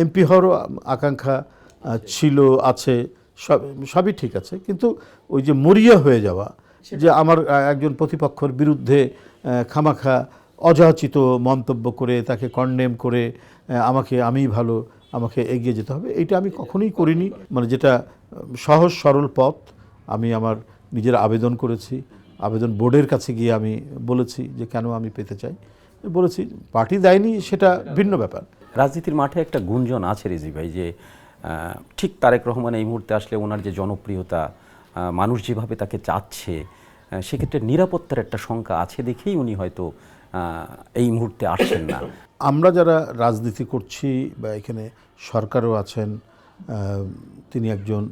MP হওয়ারও আকাঙ্ক্ষা ছিল, আছে, সবই ঠিক আছে, কিন্তু ওই যে মরিয়া হয়ে যাওয়া, যে আমার একজন প্রতিপক্ষের বিরুদ্ধে খামাখা অযাচিত মন্তব্য করে তাকে কন্ডেম করে আমিই ভালো, আমাকে এগিয়ে যেতে হবে, এটা আমি কখনোই করিনি। মানে যেটা সহজ সরল পথ, আমি আমার নিজের আবেদন করেছি, আবেদন বোর্ডের কাছে গিয়ে আমি বলেছি যে কেন আমি পেতে চাই, বলেছি, পার্টি দেয়নি সেটা ভিন্ন ব্যাপার। রাজনীতির মাঠে একটা গুঞ্জন আছে রিজি ভাই, যে ঠিক তারেক রহমান এই মুহূর্তে আসলে ওনার যে জনপ্রিয়তা, মানুষ যেভাবে তাকে চাচ্ছে, সেক্ষেত্রে নিরাপত্তার একটা শঙ্কা আছে দেখেই উনি হয়তো এই মুহূর্তে আসছেন না। আমরা যারা রাজনীতি করছি বা এখানে সরকারও আছেন, তিনি একজন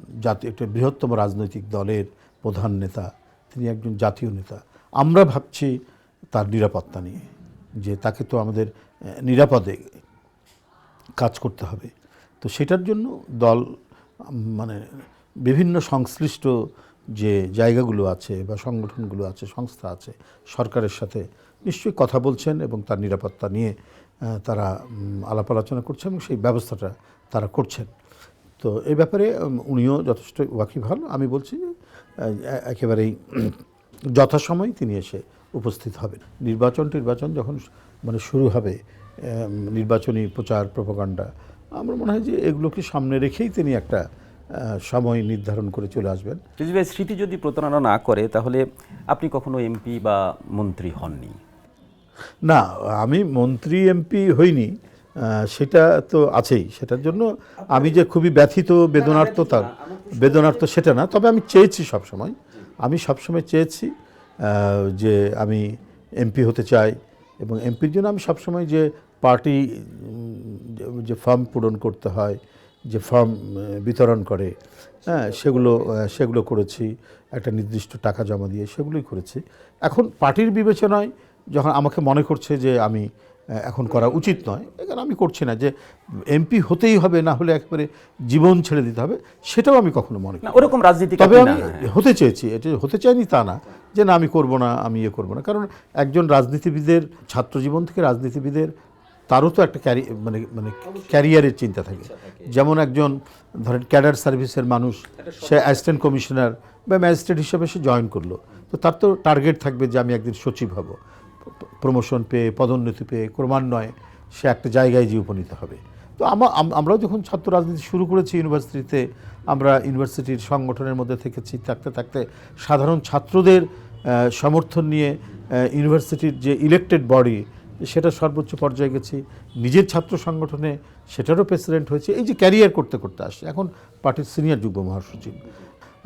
একটা বৃহত্তম রাজনৈতিক দলের প্রধান নেতা, তিনি একজন জাতীয় নেতা। আমরা ভাবছি তার নিরাপত্তা নিয়ে, যে তাকে তো আমাদের নিরাপদে কাজ করতে হবে। তো সেটার জন্য দল মানে বিভিন্ন সংশ্লিষ্ট যে জায়গাগুলো আছে বা সংগঠনগুলো আছে, সংস্থা আছে, সরকারের সাথে নিশ্চয়ই কথা বলছেন এবং তার নিরাপত্তা নিয়ে তারা আলাপ আলোচনা করছেন এবং সেই ব্যবস্থাটা তারা করছেন। তো এই ব্যাপারে উনিও যথেষ্ট ওয়াকিবহাল। আমি বলছি যে একেবারেই যথাসময়ে তিনি এসে উপস্থিত হবেন। নির্বাচন যখন মানে শুরু হবে, নির্বাচনী প্রচার প্রোপাগান্ডা, আমার মনে হয় যে এগুলোকে সামনে রেখেই তিনি একটা সময় নির্ধারণ করে চলে আসবেন। স্মৃতি যদি প্রতারণা না করে তাহলে আপনি কখনো এমপি বা মন্ত্রী হননি? না, আমি মন্ত্রী এমপি হইনি, সেটা তো আছেই। সেটার জন্য আমি যে খুবই ব্যথিত, বেদনার্থ সেটা না। তবে আমি চেয়েছি সবসময়, চেয়েছি যে আমি এমপি হতে চাই, এবং এমপির জন্য আমি সবসময় যে পার্টি যে ফর্ম পূরণ করতে হয়, যে ফর্ম বিতরণ করে, হ্যাঁ, সেগুলো করেছি, একটা নির্দিষ্ট টাকা জমা দিয়ে সেগুলোই করেছি। এখন পার্টির বিবেচনায় যখন আমাকে মনে করছে যে আমি এখন করা উচিত নয়, এখানে আমি করছি না যে এমপি হতেই হবে, না হলে একেবারে জীবন ছেড়ে দিতে হবে, সেটাও আমি কখনো মনে করি না। ওরকম রাজনীতি তবে আমি হতে চেয়েছি, এটা হতে চাইনি তা না যে না আমি করব না, আমি করব না। কারণ একজন রাজনীতিবিদের, ছাত্র জীবন থেকে রাজনীতিবিদের, তারও তো একটা ক্যারিয়ারের চিন্তা থাকে। যেমন একজন ধরেন ক্যাডার সার্ভিসের মানুষ, সে অ্যাসিস্ট্যান্ট কমিশনার বা ম্যাজিস্ট্রেট হিসেবে সে জয়েন করলো, তো তার তো টার্গেট থাকবে যে আমি একদিন সচিব হব, প্রমোশন পেয়ে, পদোন্নতি পেয়ে, ক্রমান্বয়ে সে একটা জায়গায় যে উপনীত হবে। তো আমরাও যখন ছাত্র রাজনীতি শুরু করেছি ইউনিভার্সিটিতে, আমরা ইউনিভার্সিটির সংগঠনের মধ্যে থেকেছি, থাকতে থাকতে সাধারণ ছাত্রদের সমর্থন নিয়ে ইউনিভার্সিটির যে ইলেক্টেড বডি, সেটা সর্বোচ্চ পর্যায়ে গেছি, নিজের ছাত্র সংগঠনে সেটারও প্রেসিডেন্ট হয়েছে। এই যে ক্যারিয়ার করতে করতে আসছে, এখন পার্টির সিনিয়র যুগ্ম মহাসচিব।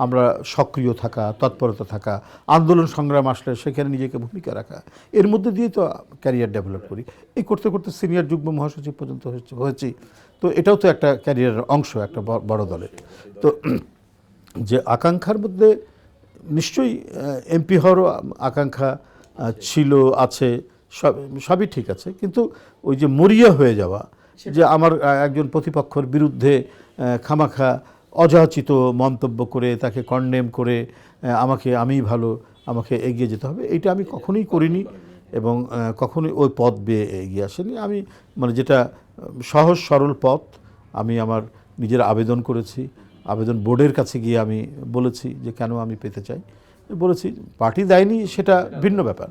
আমরা সক্রিয় থাকা, তৎপরতা থাকা, আন্দোলন সংগ্রাম আসলে সেখানে নিজেকে ভূমিকা রাখা, এর মধ্যে দিয়ে তো ক্যারিয়ার ডেভেলপ করি। এই করতে করতে সিনিয়র যুগ্ম মহাসচিব পর্যন্ত হয়েছি। তো এটাও তো একটা ক্যারিয়ারের অংশ একটা বড় দলের। তো যে আকাঙ্ক্ষার মধ্যে নিশ্চয়ই এমপি হওয়ারও আকাঙ্ক্ষা ছিল, আছে, সবই ঠিক আছে, কিন্তু ওই যে মরিয়া হয়ে যাওয়া, যে আমার একজন প্রতিপক্ষের বিরুদ্ধে খামাখা অযাচিত মন্তব্য করে তাকে কন্ডেম করে আমিই ভালো, আমাকে এগিয়ে যেতে হবে, এটা আমি কখনোই করিনি এবং কখনোই ওই পথ বেয়ে এগিয়ে আসেনি। আমি মানে যেটা সহজ সরল পথ, আমি আমার নিজের আবেদন করেছি, আবেদন বোর্ডের কাছে গিয়ে আমি বলেছি যে কেন আমি পেতে চাই, বলেছি, পার্টি দেয়নি সেটা ভিন্ন ব্যাপার।